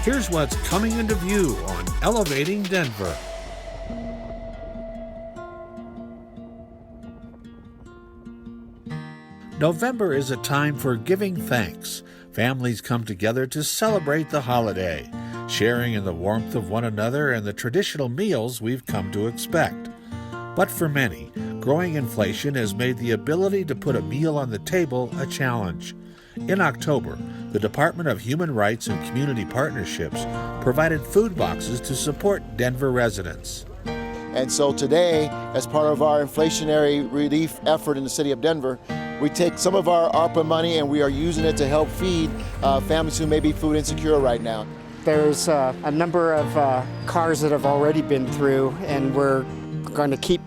Here's what's coming into view on Elevating Denver. November is a time for giving thanks. Families come together to celebrate the holiday, sharing in the warmth of one another and the traditional meals we've come to expect. But for many, growing inflation has made the ability to put a meal on the table a challenge. In October, the Department of Human Rights and Community Partnerships provided food boxes to support Denver residents. And so today, as part of our inflationary relief effort in the city of Denver, we take some of our ARPA money and we are using it to help feed families who may be food insecure right now. There's a number of cars that have already been through, and we're going to keep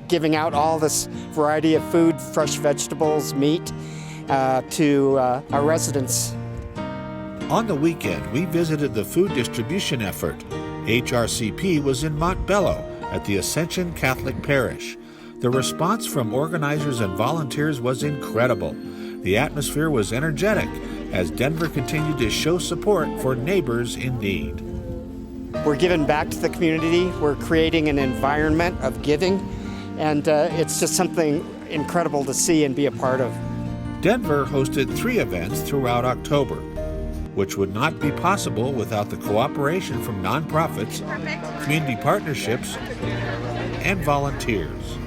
giving out all this variety of food, fresh vegetables, meat, to our residents. On the weekend, we visited the food distribution effort. HRCP was in Montbello at the Ascension Catholic Parish. The response from organizers and volunteers was incredible. The atmosphere was energetic as Denver continued to show support for neighbors in need. We're giving back to the community. We're creating an environment of giving, and it's just something incredible to see and be a part of. Denver hosted 3 events throughout October, which would not be possible without the cooperation from nonprofits, community partnerships, and volunteers.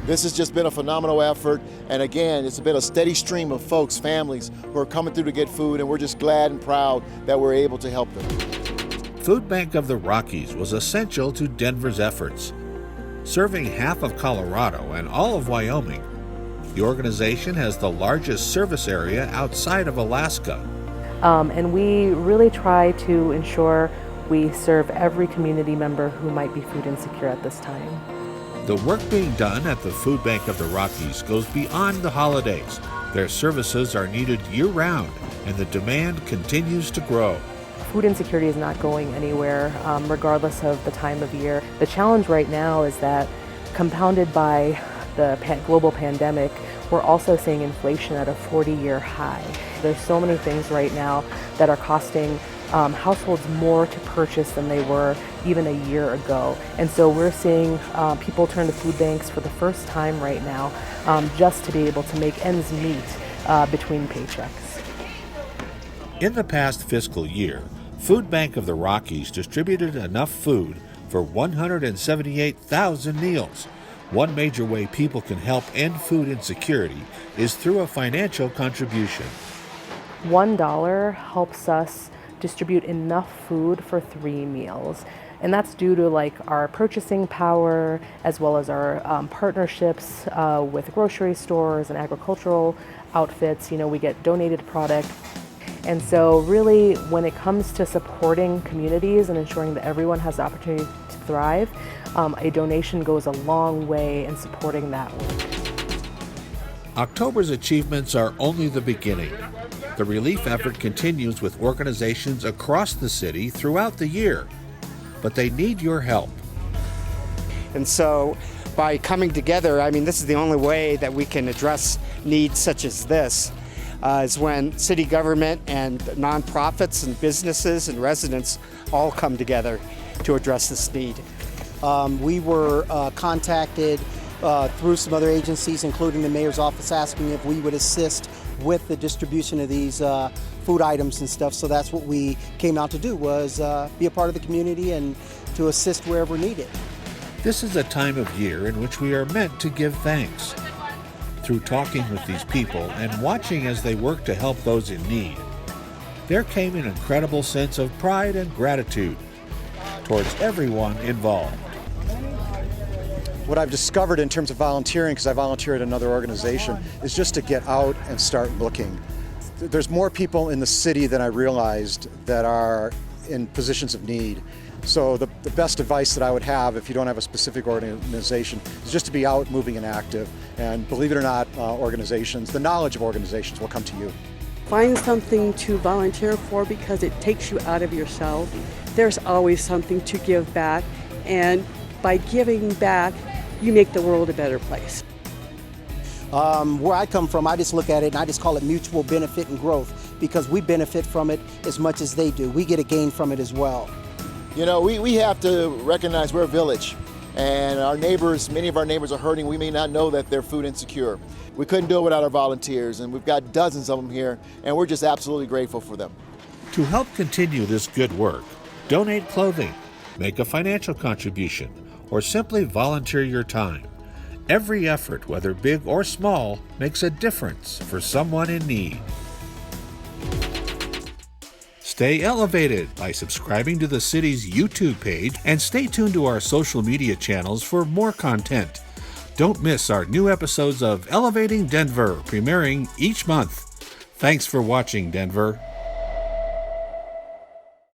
This has just been a phenomenal effort, and again, it's been a steady stream of folks, families, who are coming through to get food, and we're just glad and proud that we're able to help them. Food Bank of the Rockies was essential to Denver's efforts. Serving half of Colorado and all of Wyoming, the organization has the largest service area outside of Alaska. And we really try to ensure we serve every community member who might be food insecure at this time. The work being done at the Food Bank of the Rockies goes beyond the holidays. Their services are needed year-round, and the demand continues to grow. Food insecurity is not going anywhere, regardless of the time of year. The challenge right now is that, compounded by the global pandemic, we're also seeing inflation at a 40-year high. There's so many things right now that are costing households more to purchase than they were even a year ago. And so we're seeing people turn to food banks for the first time right now, just to be able to make ends meet between paychecks. In the past fiscal year, Food Bank of the Rockies distributed enough food for 178,000 meals. One major way people can help end food insecurity is through a financial contribution. $1 helps us distribute enough food for 3 meals. And that's due to our purchasing power, as well as our partnerships with grocery stores and agricultural outfits. We get donated product. And so really, when it comes to supporting communities and ensuring that everyone has the opportunity to thrive, a donation goes a long way in supporting that work. October's achievements are only the beginning. The relief effort continues with organizations across the city throughout the year, but they need your help. And so by coming together, this is the only way that we can address needs such as this, is when city government and nonprofits and businesses and residents all come together to address this need. We were contacted through some other agencies, including the mayor's office, asking if we would assist with the distribution of these food items and stuff. So that's what we came out to do, was be a part of the community and to assist wherever needed. This is a time of year in which we are meant to give thanks. Through talking with these people and watching as they work to help those in need, there came an incredible sense of pride and gratitude towards everyone involved. What I've discovered in terms of volunteering, because I volunteer at another organization, is just to get out and start looking. There's more people in the city than I realized that are in positions of need. So the best advice that I would have, if you don't have a specific organization, is just to be out, moving, and active. And believe it or not, the knowledge of organizations will come to you. Find something to volunteer for because it takes you out of yourself. There's always something to give back, and by giving back, you make the world a better place. Where I come from, I just look at it and I just call it mutual benefit and growth. because we benefit from it as much as they do. We get a gain from it as well. You know, we have to recognize we're a village, and our neighbors, many of our neighbors are hurting. We may not know that they're food insecure. We couldn't do it without our volunteers, and we've got dozens of them here, and we're just absolutely grateful for them. To help continue this good work, donate clothing, make a financial contribution, or simply volunteer your time. Every effort, whether big or small, makes a difference for someone in need. Stay elevated by subscribing to the city's YouTube page and stay tuned to our social media channels for more content. Don't miss our new episodes of Elevating Denver, premiering each month. Thanks for watching, Denver.